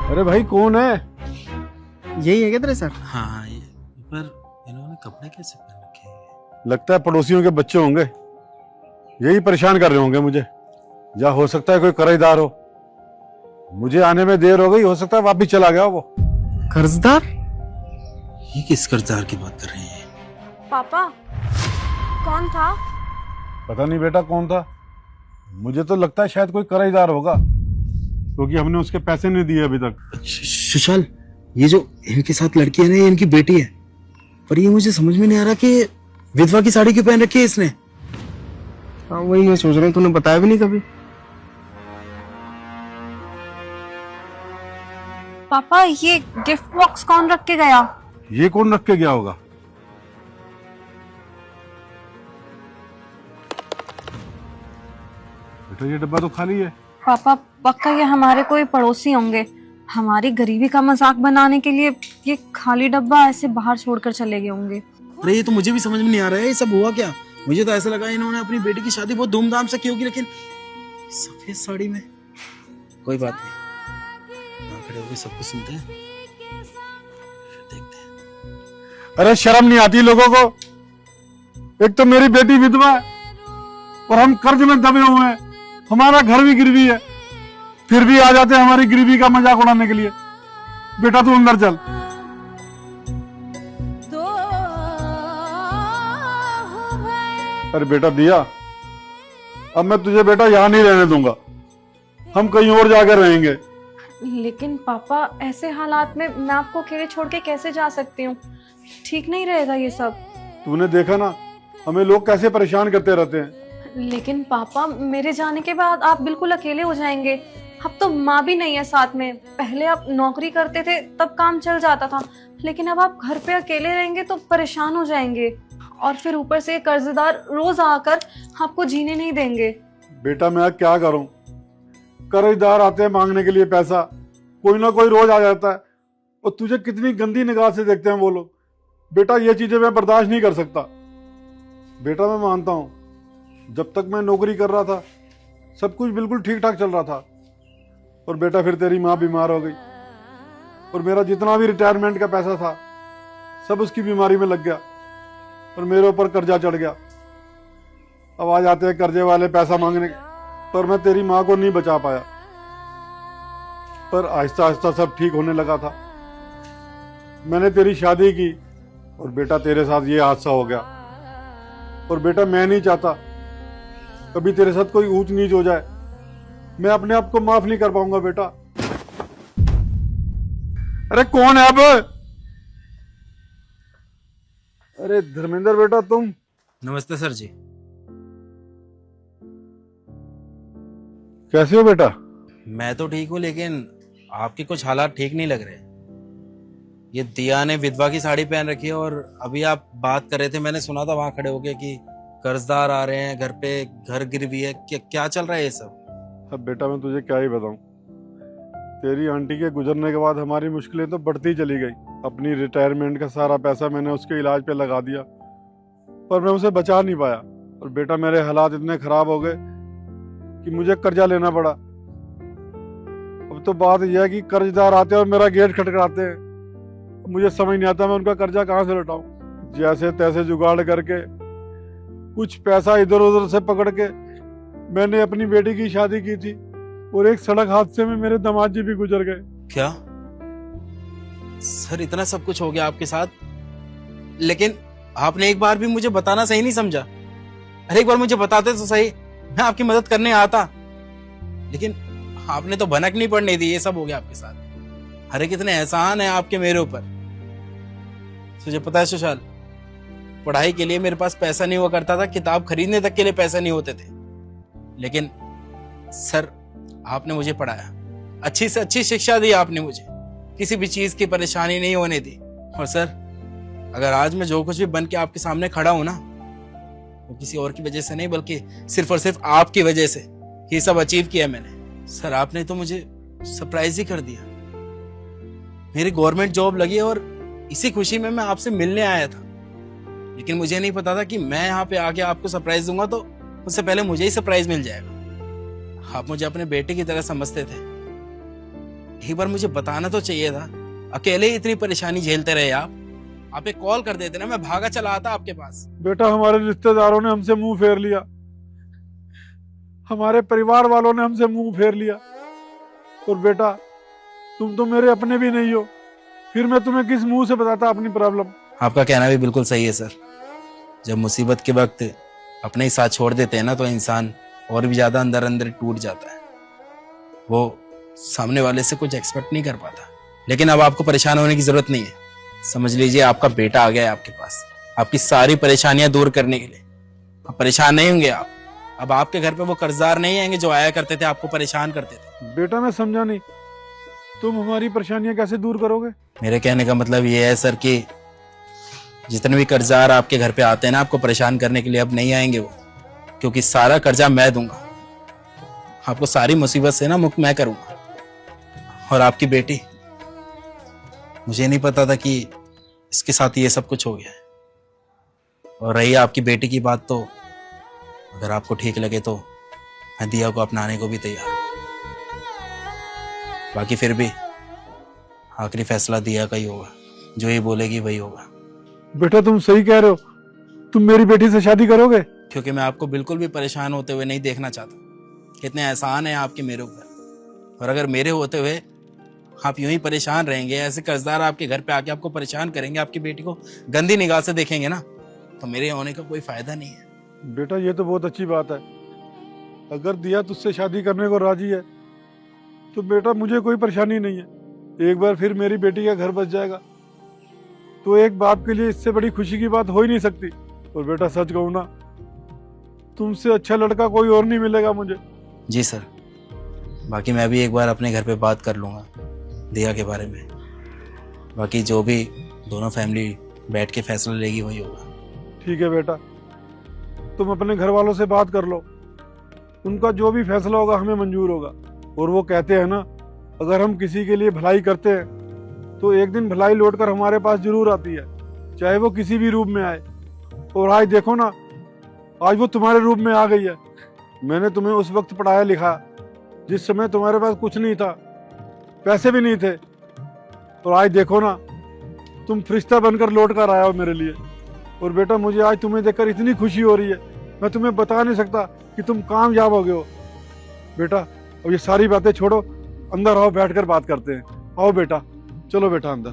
अरे भाई कौन है? यही है क्या तेरे सर? हाँ ये पर इन्होंने कपड़े कैसे पहन रखे हैं? लगता है पड़ोसियों के बच्चे होंगे, यही परेशान कर रहे होंगे मुझे। या हो सकता है कोई कर्जदार हो। मुझे आने में देर हो गई, हो सकता है वापिस चला गया वो। कर्जदार? ये किस कर्जदार की बात कर रहे हैं? पापा कौन था? पता नहीं बेटा कौन था। मुझे तो लगता है शायद कोई कर्जदार होगा, क्योंकि हमने उसके पैसे नहीं दिए अभी तक। सुशाल, ये जो इनके साथ लड़की है ना, ये इनकी बेटी है। पर ये मुझे समझ में नहीं आ रहा कि विधवा की साड़ी क्यों पहन रखी है इसने। हाँ वही मैं सोच रहा हूँ, तूने बताया भी नहीं कभी। पापा ये गिफ्ट बॉक्स कौन रख के गया? ये कौन रख के गया होगा? बेटा ये डब्बा तो खाली है। पापा पक्का ये हमारे कोई पड़ोसी होंगे। हमारी गरीबी का मजाक बनाने के लिए ये खाली डब्बा ऐसे बाहर छोड़कर चले गए होंगे। अरे ये तो मुझे भी समझ में नहीं आ रहा है, ये सब हुआ क्या? मुझे तो ऐसा लगा इन्होंने अपनी बेटी की शादी बहुत धूमधाम से की होगी, लेकिन सफेद साड़ी में। कोई बात नहीं, वहां खड़े होकर सब कुछ सुनते हैं, फिर देखते हैं। अरे शर्म नहीं आती लोगों को? एक तो मेरी बेटी विधवा है और हम कर्ज में दबे हुए हैं, हमारा घर भी गिरवी है, फिर भी आ जाते हैं हमारी गरीबी का मजाक उड़ाने के लिए। बेटा तू अंदर चल। अरे बेटा दिया, अब मैं तुझे बेटा यहाँ नहीं रहने दूंगा, हम कहीं और जाकर रहेंगे। लेकिन पापा ऐसे हालात में मैं आपको अकेले छोड़ के कैसे जा सकती हूँ? ठीक नहीं रहेगा ये सब। तूने देखा ना हमें लोग कैसे परेशान करते रहते हैं। लेकिन पापा मेरे जाने के बाद आप बिल्कुल अकेले हो जाएंगे। अब तो माँ भी नहीं है साथ में। पहले आप नौकरी करते थे तब काम चल जाता था, लेकिन अब आप घर पे अकेले रहेंगे तो परेशान हो जाएंगे। और फिर ऊपर से कर्जदार रोज आकर आपको जीने नहीं देंगे। बेटा मैं क्या करूं, कर्जदार आते हैं मांगने के लिए पैसा, कोई ना कोई रोज आ जाता है, और तुझे कितनी गंदी निगाह से देखते हैं वो लोग। बेटा ये चीजें मैं बर्दाश्त नहीं कर सकता। बेटा मैं मानता हूं जब तक मैं नौकरी कर रहा था सब कुछ बिल्कुल ठीक ठाक चल रहा था, और बेटा फिर तेरी माँ बीमार हो गई और मेरा जितना भी रिटायरमेंट का पैसा था सब उसकी बीमारी में लग गया और मेरे ऊपर कर्जा चढ़ गया। अब आ जाते हैं कर्जे वाले पैसा मांगने, पर मैं तेरी माँ को नहीं बचा पाया। पर आहिस्ता आहिस्ता सब ठीक होने लगा था। मैंने तेरी शादी की और बेटा तेरे साथ ये हादसा हो गया। और बेटा मैं नहीं चाहता कभी तेरे साथ कोई ऊंच नीच हो जाए। मैं अपने आप को माफ नहीं कर पाऊंगा बेटा। अरे कौन है अब? अरे धर्मेंद्र बेटा तुम? नमस्ते सर जी। कैसे हो बेटा? मैं तो ठीक हूँ, लेकिन आपके कुछ हालात ठीक नहीं लग रहे। ये दिया ने विधवा की साड़ी पहन रखी है, और अभी आप बात कर रहे थे, मैंने सुना था वहां खड़े होके कि कर्जदार आ रहे हैं, घर पे घर गिरवी है। क्या चल रहा है ये सब? अब बेटा मैं तुझे क्या ही बताऊं। तेरी आंटी के गुजरने के बाद हमारी मुश्किलें तो बढ़ती चली गई। अपनी रिटायरमेंट का सारा पैसा मैंने उसके इलाज पे लगा दिया, पर मैं उसे बचा नहीं पाया। और बेटा मेरे हालात इतने खराब हो गए कि मुझे कर्जा लेना पड़ा। अब तो बात यह है कि कर्जदार आते हैं और मेरा गेट खटखटाते हैं। मुझे समझ नहीं आता मैं उनका कर्जा कहाँ से लौटाऊं। जैसे तैसे जुगाड़ करके कुछ पैसा इधर उधर से पकड़ के मैंने अपनी बेटी की शादी की थी, और एक सड़क हादसे में मेरे दामाद जी भी गुजर गए। क्या सर, इतना सब कुछ हो गया आपके साथ? लेकिन आपने एक बार भी मुझे बताना सही नहीं समझा। अरे एक बार मुझे बताते तो सही, मैं आपकी मदद करने आता। लेकिन आपने तो भनक नहीं पड़ने दी। ये सब हो गया आपके साथ। अरे कितने एहसान है आपके मेरे ऊपर। तुझे पता है सुशाल, पढ़ाई के लिए मेरे पास पैसा नहीं हुआ करता था, किताब खरीदने तक के लिए पैसा नहीं होते थे। लेकिन सर आपने मुझे पढ़ाया, अच्छी से अच्छी शिक्षा दी आपने मुझे, किसी भी चीज की परेशानी नहीं होने दी। और सर अगर आज मैं जो कुछ भी बन के आपके सामने खड़ा हूं ना, वो किसी और की वजह से नहीं, बल्कि सिर्फ और सिर्फ आपकी वजह से ये सब अचीव किया मैंने। सर आपने तो मुझे सरप्राइज ही कर दिया। मेरी गवर्नमेंट जॉब लगी और इसी खुशी में मैं आपसे मिलने आया था। लेकिन मुझे नहीं पता था कि मैं यहाँ पे आके आपको सरप्राइज दूंगा तो उससे पहले मुझे ही सरप्राइज मिल जाएगा। आप मुझे अपने बेटे की तरह समझते थे, एक बार मुझे बताना तो चाहिए था। अकेले ही इतनी परेशानी झेलते रहे आप एक कॉल कर देते ना, मैं भागा चला आता आपके पास। बेटा हमारे रिश्तेदारों ने हमसे मुंह फेर लिया, हमारे परिवार वालों ने हमसे मुंह फेर लिया, और बेटा तुम तो मेरे अपने भी नहीं हो, फिर मैं तुम्हें किस मुंह से बताता अपनी प्रॉब्लम। आपका कहना भी बिल्कुल सही है सर। जब मुसीबत के वक्त अपने ही साथ छोड़ देते हैं ना, तो इंसान और भी ज्यादा अंदर अंदर टूट जाता है। वो सामने वाले से कुछ एक्सपेक्ट नहीं कर पाता। लेकिन अब आपको परेशान होने की जरूरत नहीं है। समझ लीजिए आपका बेटा आ गया है आपके पास, आपकी सारी परेशानियां दूर करने के लिए। अब परेशान नहीं होंगे आप। अब आपके घर पे वो कर्जदार नहीं आएंगे जो आया करते थे, आपको परेशान करते थे। बेटा मैं समझा नहीं, तुम हमारी परेशानियां कैसे दूर करोगे? मेरे कहने का मतलब ये है सर कि जितने भी कर्जदार आपके घर पे आते हैं ना आपको परेशान करने के लिए, अब नहीं आएंगे वो, क्योंकि सारा कर्जा मैं दूंगा। आपको सारी मुसीबत से ना मुक्त मैं करूंगा। और आपकी बेटी, मुझे नहीं पता था कि इसके साथ ये सब कुछ हो गया है। और रही आपकी बेटी की बात, तो अगर आपको ठीक लगे तो मैं दिया को अपनाने को भी तैयार हूं। बाकी फिर भी आखिरी फैसला दिया का ही होगा, जो ये बोलेगी वही होगा। बेटा तुम सही कह रहे हो, तुम मेरी बेटी से शादी करोगे? क्योंकि मैं आपको बिल्कुल भी परेशान होते हुए नहीं देखना चाहता। कितने एहसान है आपके मेरे ऊपर, और अगर मेरे होते हुए आप यूं ही परेशान रहेंगे, ऐसे कर्जदार आपके घर पे आके आपको परेशान करेंगे, आपकी बेटी को गंदी निगाह से देखेंगे ना, तो मेरे होने का कोई फायदा नहीं है। बेटा ये तो बहुत अच्छी बात है, अगर दिया तुझसे शादी करने को राजी है तो बेटा मुझे कोई परेशानी नहीं है। एक बार फिर मेरी बेटी का घर बस जाएगा तो एक बाप के लिए इससे बड़ी खुशी की बात हो ही नहीं सकती। और बेटा सच कहूं ना, तुमसे अच्छा लड़का कोई और नहीं मिलेगा मुझे। जी सर। बाकी मैं भी एक बार अपने घर पे बात कर लूँगा दिया के बारे में। बाकी जो भी दोनों फैमिली बैठ के फैसला लेगी वही होगा। ठीक है बेटा, तुम अपने घर वालों से बात कर लो, उनका जो भी फैसला होगा हमें मंजूर होगा। और वो कहते हैं ना, अगर हम किसी के लिए भलाई करते हैं तो एक दिन भलाई लौटकर हमारे पास जरूर आती है, चाहे वो किसी भी रूप में आए। और आज देखो ना, आज वो तुम्हारे रूप में आ गई है। मैंने तुम्हें उस वक्त पढ़ाया लिखा जिस समय तुम्हारे पास कुछ नहीं था, पैसे भी नहीं थे, और आज देखो ना, तुम फरिश्ता बनकर लौट कर आया हो मेरे लिए। और बेटा मुझे आज तुम्हें देखकर इतनी खुशी हो रही है, मैं तुम्हें बता नहीं सकता कि तुम कामयाब हो गए हो। बेटा अब ये सारी बातें छोड़ो, अंदर आओ, बैठकर बात करते हैं। आओ बेटा, चलो बेटा अंदर।